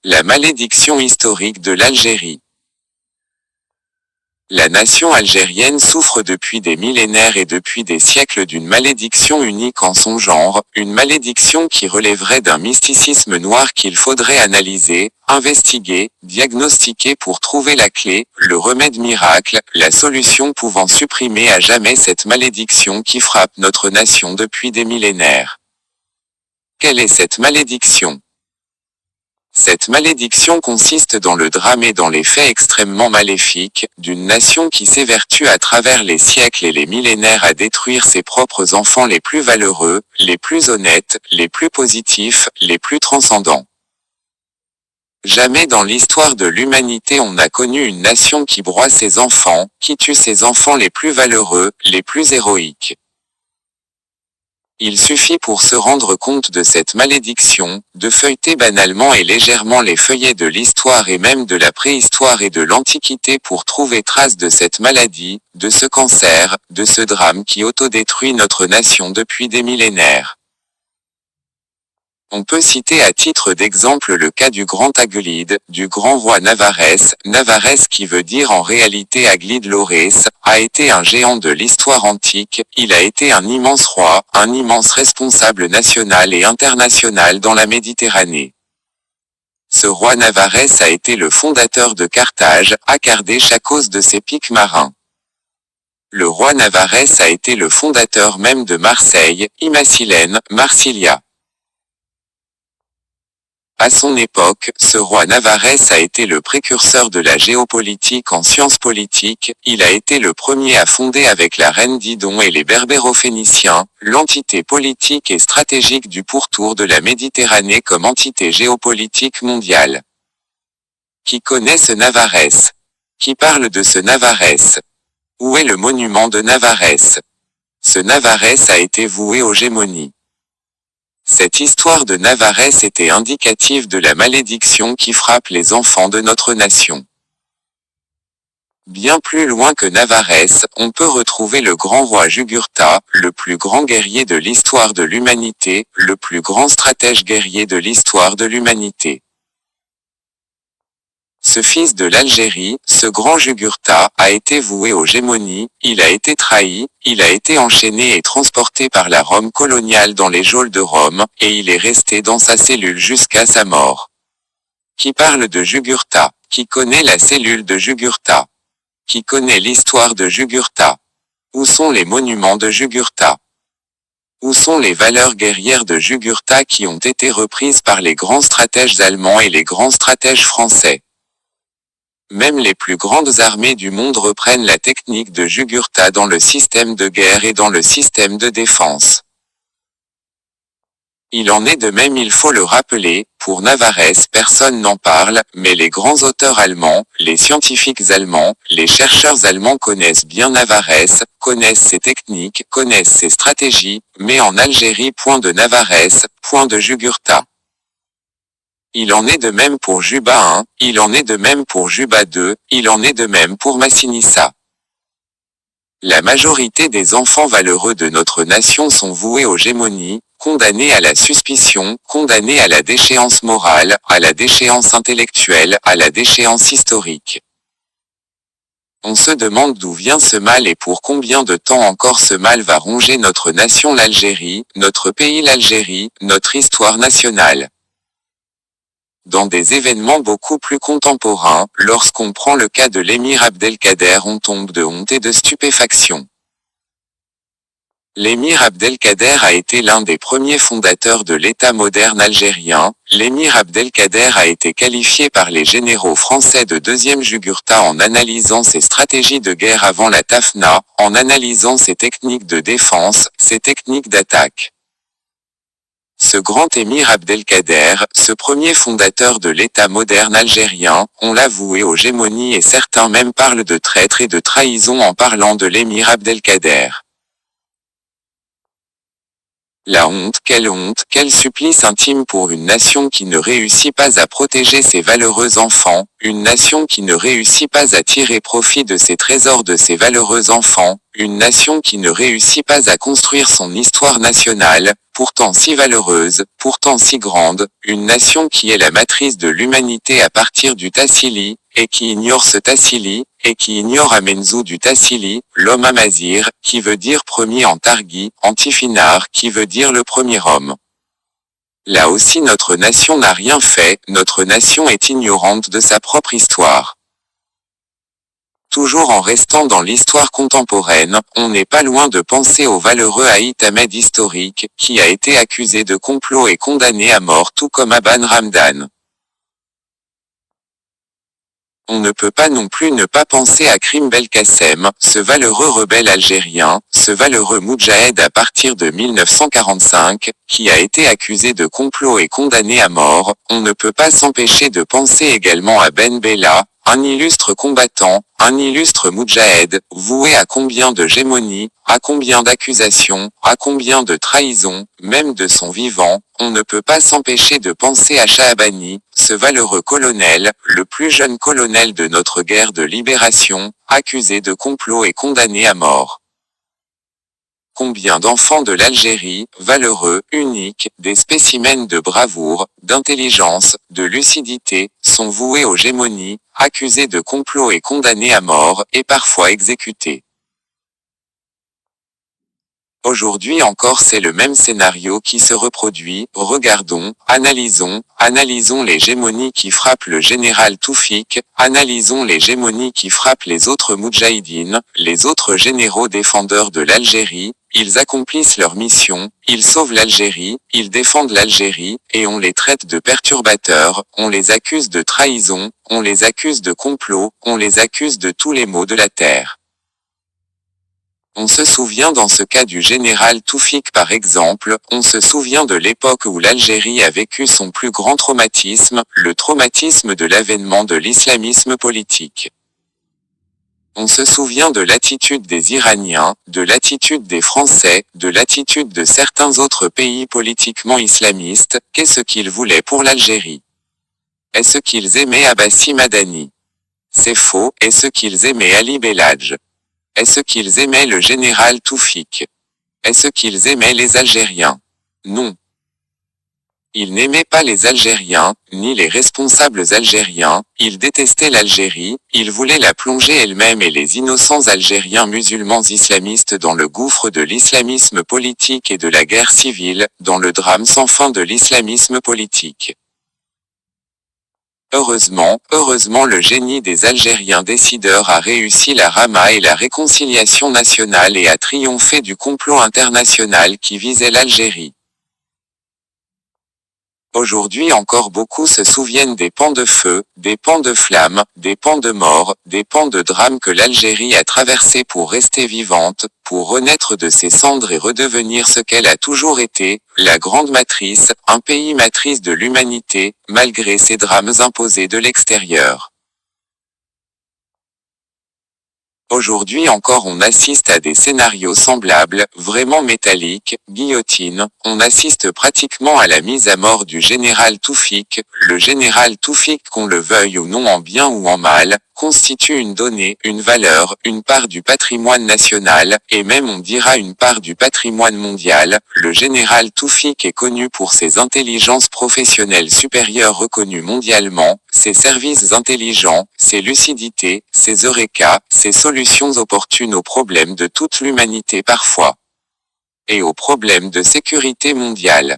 La malédiction historique de l'Algérie. La nation algérienne souffre depuis des millénaires et depuis des siècles d'une malédiction unique en son genre, une malédiction qui relèverait d'un mysticisme noir qu'il faudrait analyser, investiguer, diagnostiquer pour trouver la clé, le remède miracle, la solution pouvant supprimer à jamais cette malédiction qui frappe notre nation depuis des millénaires. Quelle est cette malédiction ? Cette malédiction consiste dans le drame et dans les faits extrêmement maléfiques, d'une nation qui s'évertue à travers les siècles et les millénaires à détruire ses propres enfants les plus valeureux, les plus honnêtes, les plus positifs, les plus transcendants. Jamais dans l'histoire de l'humanité on n'a connu une nation qui broie ses enfants, qui tue ses enfants les plus valeureux, les plus héroïques. Il suffit pour se rendre compte de cette malédiction, de feuilleter banalement et légèrement les feuillets de l'histoire et même de la préhistoire et de l'Antiquité pour trouver trace de cette maladie, de ce cancer, de ce drame qui autodétruit notre nation depuis des millénaires. On peut citer à titre d'exemple le cas du grand Aglide, du grand roi Navarès. Navarès qui veut dire en réalité Aglide Lorès, a été un géant de l'histoire antique, il a été un immense roi, un immense responsable national et international dans la Méditerranée. Ce roi Navarès a été le fondateur de Carthage, Accardèche à cause de ses pics marins. Le roi Navarès a été le fondateur même de Marseille, Imacilène, Marsilia. À son époque, ce roi Navarès a été le précurseur de la géopolitique en sciences politiques, il a été le premier à fonder avec la reine Didon et les Berbéro-Phéniciens, l'entité politique et stratégique du pourtour de la Méditerranée comme entité géopolitique mondiale. Qui connaît ce Navarès? Qui parle de ce Navarès? Où est le monument de Navarès? Ce Navarès a été voué aux gémonies. Cette histoire de Navarès était indicative de la malédiction qui frappe les enfants de notre nation. Bien plus loin que Navarès, on peut retrouver le grand roi Jugurtha, le plus grand guerrier de l'histoire de l'humanité, le plus grand stratège guerrier de l'histoire de l'humanité. Ce fils de l'Algérie, ce grand Jugurtha, a été voué aux gémonies, il a été trahi, il a été enchaîné et transporté par la Rome coloniale dans les geôles de Rome, et il est resté dans sa cellule jusqu'à sa mort. Qui parle de Jugurtha? Qui connaît la cellule de Jugurtha? Qui connaît l'histoire de Jugurtha? Où sont les monuments de Jugurtha? Où sont les valeurs guerrières de Jugurtha qui ont été reprises par les grands stratèges allemands et les grands stratèges français? Même les plus grandes armées du monde reprennent la technique de Jugurtha dans le système de guerre et dans le système de défense. Il en est de même, il faut le rappeler, pour Navarès personne n'en parle, mais les grands auteurs allemands, les scientifiques allemands, les chercheurs allemands connaissent bien Navarès, connaissent ses techniques, connaissent ses stratégies, mais en Algérie point de Navarès, point de Jugurtha. Il en est de même pour Juba I, il en est de même pour Juba II, il en est de même pour Massinissa. La majorité des enfants valeureux de notre nation sont voués aux gémonies, condamnés à la suspicion, condamnés à la déchéance morale, à la déchéance intellectuelle, à la déchéance historique. On se demande d'où vient ce mal et pour combien de temps encore ce mal va ronger notre nation l'Algérie, notre pays l'Algérie, notre histoire nationale. Dans des événements beaucoup plus contemporains, lorsqu'on prend le cas de l'émir Abdelkader, on tombe de honte et de stupéfaction. L'émir Abdelkader a été l'un des premiers fondateurs de l'État moderne algérien. L'émir Abdelkader a été qualifié par les généraux français de deuxième Jugurtha en analysant ses stratégies de guerre avant la Tafna, en analysant ses techniques de défense, ses techniques d'attaque. Ce grand émir Abdelkader, ce premier fondateur de l'État moderne algérien, on l'a voué aux gémonies et certains même parlent de traître et de trahison en parlant de l'émir Abdelkader. Quel supplice intime pour une nation qui ne réussit pas à protéger ses valeureux enfants, une nation qui ne réussit pas à tirer profit de ses trésors de ses valeureux enfants, une nation qui ne réussit pas à construire son histoire nationale, pourtant si valeureuse, pourtant si grande, une nation qui est la matrice de l'humanité à partir du Tassili, et qui ignore ce Tassili, et qui ignore Amenzu du Tassili, l'homme Amazir, qui veut dire premier en Targhi, Antifinar, qui veut dire le premier homme. Là aussi notre nation n'a rien fait, notre nation est ignorante de sa propre histoire. Toujours en restant dans l'histoire contemporaine, on n'est pas loin de penser au valeureux Aït Ahmed historique, qui a été accusé de complot et condamné à mort tout comme Aban Ramdan. On ne peut pas non plus ne pas penser à Krim Belkacem, ce valeureux rebelle algérien, ce valeureux moudjahed à partir de 1945, qui a été accusé de complot et condamné à mort. On ne peut pas s'empêcher de penser également à Ben Bella, un illustre combattant, un illustre moudjahed, voué à combien de gémonies, à combien d'accusations, à combien de trahisons, même de son vivant. On ne peut pas s'empêcher de penser à Shahabani, ce valeureux colonel, le plus jeune colonel de notre guerre de libération, accusé de complot et condamné à mort. Combien d'enfants de l'Algérie, valeureux, uniques, des spécimens de bravoure, d'intelligence, de lucidité, sont voués aux gémonies, accusés de complot et condamnés à mort, et parfois exécutés. Aujourd'hui encore c'est le même scénario qui se reproduit. Regardons, analysons les gémonies qui frappent le général Toufik, analysons les gémonies qui frappent les autres moudjahidines, les autres généraux défendeurs de l'Algérie. Ils accomplissent leur mission, ils sauvent l'Algérie, ils défendent l'Algérie, et on les traite de perturbateurs, on les accuse de trahison, on les accuse de complot, on les accuse de tous les maux de la terre. On se souvient dans ce cas du général Toufik par exemple, on se souvient de l'époque où l'Algérie a vécu son plus grand traumatisme, le traumatisme de l'avènement de l'islamisme politique. On se souvient de l'attitude des Iraniens, de l'attitude des Français, de l'attitude de certains autres pays politiquement islamistes. Qu'est-ce qu'ils voulaient pour l'Algérie? Est-ce qu'ils aimaient Abbassi Madani? C'est faux. Est-ce qu'ils aimaient Ali Belhadj? Est-ce qu'ils aimaient le général Toufik? Est-ce qu'ils aimaient les Algériens? Non. Ils n'aimaient pas les Algériens, ni les responsables algériens, ils détestaient l'Algérie, ils voulaient la plonger elle-même et les innocents Algériens musulmans islamistes dans le gouffre de l'islamisme politique et de la guerre civile, dans le drame sans fin de l'islamisme politique. Heureusement le génie des Algériens décideurs a réussi la rama et la réconciliation nationale et a triomphé du complot international qui visait l'Algérie. Aujourd'hui encore beaucoup se souviennent des pans de feu, des pans de flammes, des pans de mort, des pans de drames que l'Algérie a traversés pour rester vivante, pour renaître de ses cendres et redevenir ce qu'elle a toujours été, la grande matrice, un pays matrice de l'humanité, malgré ces drames imposés de l'extérieur. Aujourd'hui encore on assiste à des scénarios semblables, vraiment métalliques, guillotine, on assiste pratiquement à la mise à mort du général Toufik. Le général Toufik, qu'on le veuille ou non en bien ou en mal, constitue une donnée, une valeur, une part du patrimoine national, et même on dira une part du patrimoine mondial. Le général Toufik est connu pour ses intelligences professionnelles supérieures reconnues mondialement, ses services intelligents, ses lucidités, ses eureka, ses solutions opportunes aux problèmes de toute l'humanité parfois. Et aux problèmes de sécurité mondiale.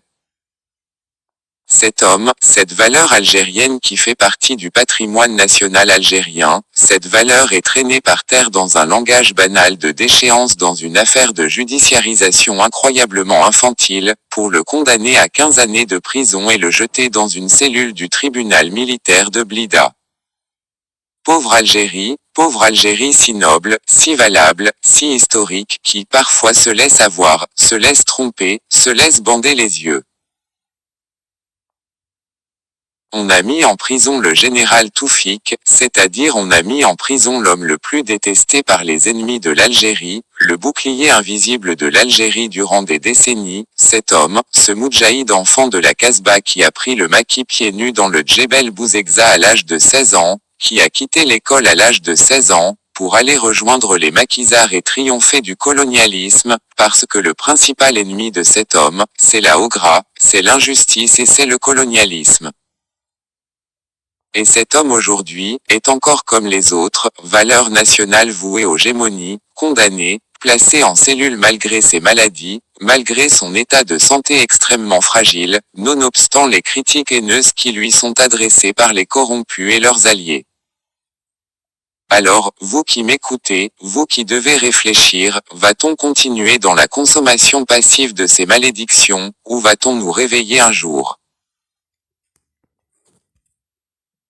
Cet homme, cette valeur algérienne qui fait partie du patrimoine national algérien, cette valeur est traînée par terre dans un langage banal de déchéance dans une affaire de judiciarisation incroyablement infantile, pour le condamner à 15 années de prison et le jeter dans une cellule du tribunal militaire de Blida. Pauvre Algérie si noble, si valable, si historique, qui parfois se laisse avoir, se laisse tromper, se laisse bander les yeux. On a mis en prison le général Toufik, c'est-à-dire on a mis en prison l'homme le plus détesté par les ennemis de l'Algérie, le bouclier invisible de l'Algérie durant des décennies, cet homme, ce moudjahid enfant de la Casbah qui a pris le maquis pieds nus dans le Djebel Bouzegza à l'âge de 16 ans, qui a quitté l'école à l'âge de 16 ans, pour aller rejoindre les maquisards et triompher du colonialisme, parce que le principal ennemi de cet homme, c'est la Ogra, c'est l'injustice et c'est le colonialisme. Et cet homme aujourd'hui, est encore comme les autres, valeur nationale vouée aux gémonies, condamné, placé en cellule malgré ses maladies, malgré son état de santé extrêmement fragile, nonobstant les critiques haineuses qui lui sont adressées par les corrompus et leurs alliés. Alors, vous qui m'écoutez, vous qui devez réfléchir, va-t-on continuer dans la consommation passive de ces malédictions, ou va-t-on nous réveiller un jour ?